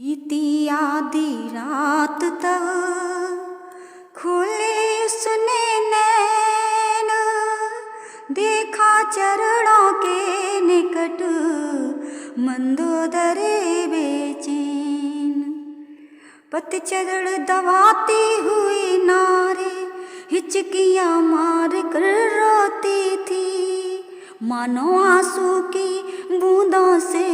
बीती आधी रात तक खुले सुने नैन, देखा चरणों के निकट मंदोदरी बेचैन। पतझड़ दबाती हुई नारी हिचकियाँ मार कर रोती थी, मानो आंसू की बूंदों से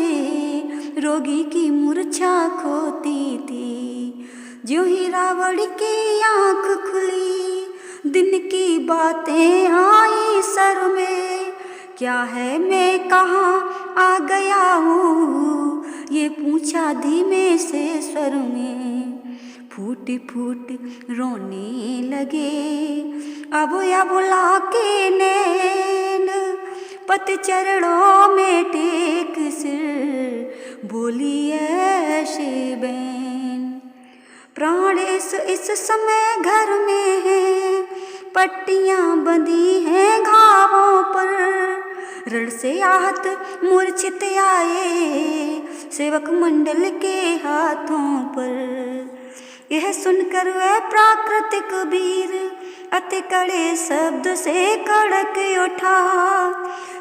रोगी की मूर्छा खोती थी। ज्यों ही रावण की आंख खुली, दिन की बातें आई सर में। क्या है, मैं कहाँ आ गया हूँ, ये पूछा धीमे से स्वर में। फूट फूट रोने लगे अब लाके नैन, पतझड़ों में टेक सिर बोली ऐशे बैन। प्राण इस समय घर में है, पट्टियां बंधी हैं घावों पर। रण से आहत मूर्छित आए सेवक मंडल के हाथों पर। यह सुनकर वह प्राकृतिक वीर अति कड़े शब्द से कड़क उठा।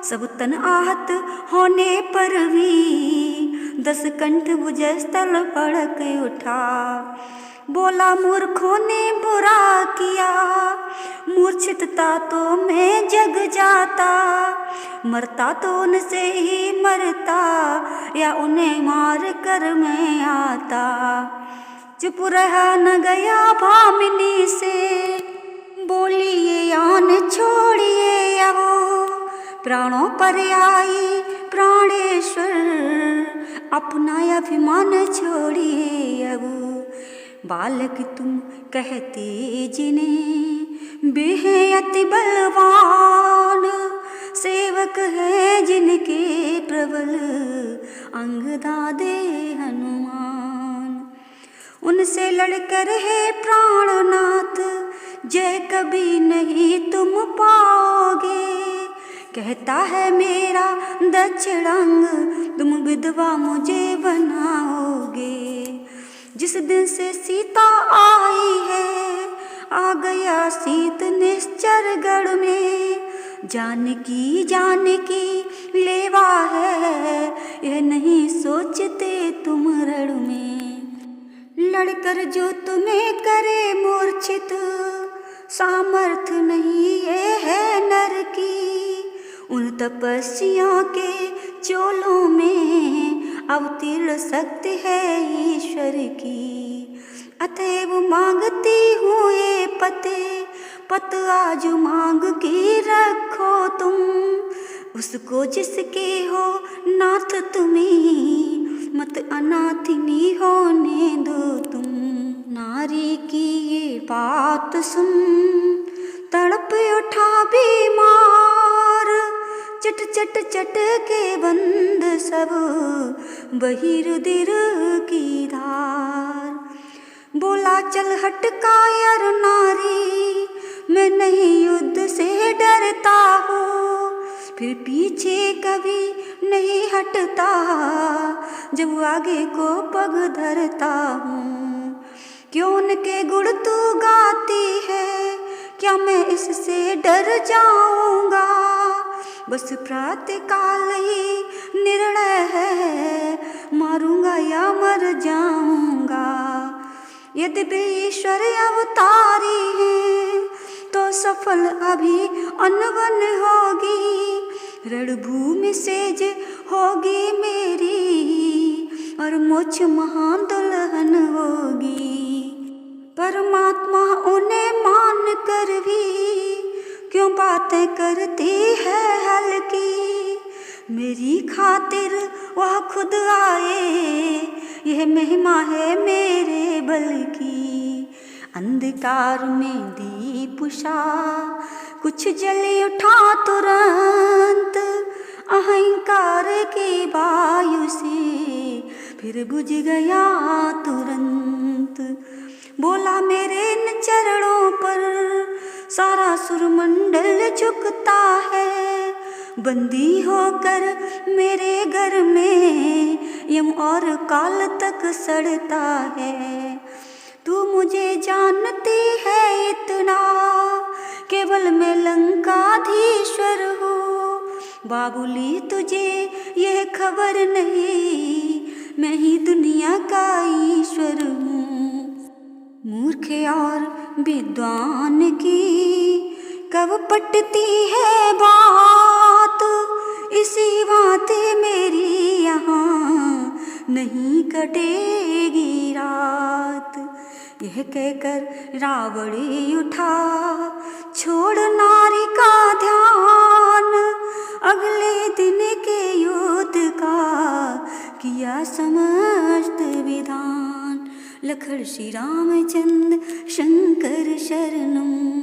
सब तन आहत होने पर भी 10 कंठ भुजस्थल फड़क उठा। बोला, मूर्खों ने बुरा किया, मूर्छितता तो मैं जग जाता। मरता तो उनसे ही मरता, या उन्हें मार कर मैं आता। चुप रहा न गया भामिनी से, बोली ये आन छोड़िए अब। प्राणों पर आई प्राणेश्वर, अपना अभिमान छोड़िए अब। बालक तुम कहते जिन्हें वे अति बलवान, सेवक है जिनके प्रबल अंग दादे हनुमान। उनसे लड़कर है प्राणनाथ, जय कभी नहीं तुम पाओगे। कहता है मेरा दक्षिणांग, तुम विधवा मुझे बनाओगे। जिस दिन से सीता आई है, आ गया सीत निश्चर गढ़ में। जानकी लेवा है, यह नहीं सोचते तुम रण में। लड़कर जो तुम्हें करे मूर्छित, सामर्थ नहीं ये है नर की। उन तपस्या के चोलों में अवतीर्ण शक्ति है ईश्वर की। अतएव मांगती हूँ ये पत आज मांग की रखो तुम। उसको जिसके हो नाथ तुम्ही, मत अनाथिनी होने दो तुम। नारी की ये बात सुन तड़प उठा बीमार, चट चट चट के बंद सब बही रुधिर की धार। बोला, चल हट कायर नारी, मैं नहीं युद्ध से डरता हूँ। फिर पीछे कभी नहीं हटता, जब आगे को पग धरता हूँ। क्यों उनके गुण तू गाती है, क्या मैं इससे डर जाऊंगा। बस प्रातः काल ही निर्णय है, मारूंगा या मर जाऊंगा। यद्यपि ईश्वर अवतारी है, तो सफल अभी अनबन होगी। रणभूमि सेज होगी मेरी, और मोक्ष महान दुल्हन होगी। परमात्मा उन्हें मान कर भी क्यों बातें करती है हल्की। मेरी खातिर वह खुद आए, यह महिमा है मेरे बल की। अंधकार में दीप उषा कुछ जल उठा तुरंत, अहंकार की वायु से फिर बुझ गया तुरंत। बोला, मेरे इन चरणों पर सारा सुरमंडल झुकता है। बंदी होकर मेरे घर में यम और काल तक सड़ता है। तू मुझे जानती है इतना, केवल मैं लंकाधीश्वर हूँ। बाबुली तुझे यह खबर नहीं, मैं ही दुनिया का ईश्वर हूँ। मूर्ख और विद्वान की कब पटती है बात, इसी बात मेरी यहाँ नहीं कटेगी रात। यह कहकर रावण उठा, छोड़ नारी का ध्यान, अगले दिन के युद्ध का किया समस्त विधान। लखन श्री रामचंद्र शंकर शरणम।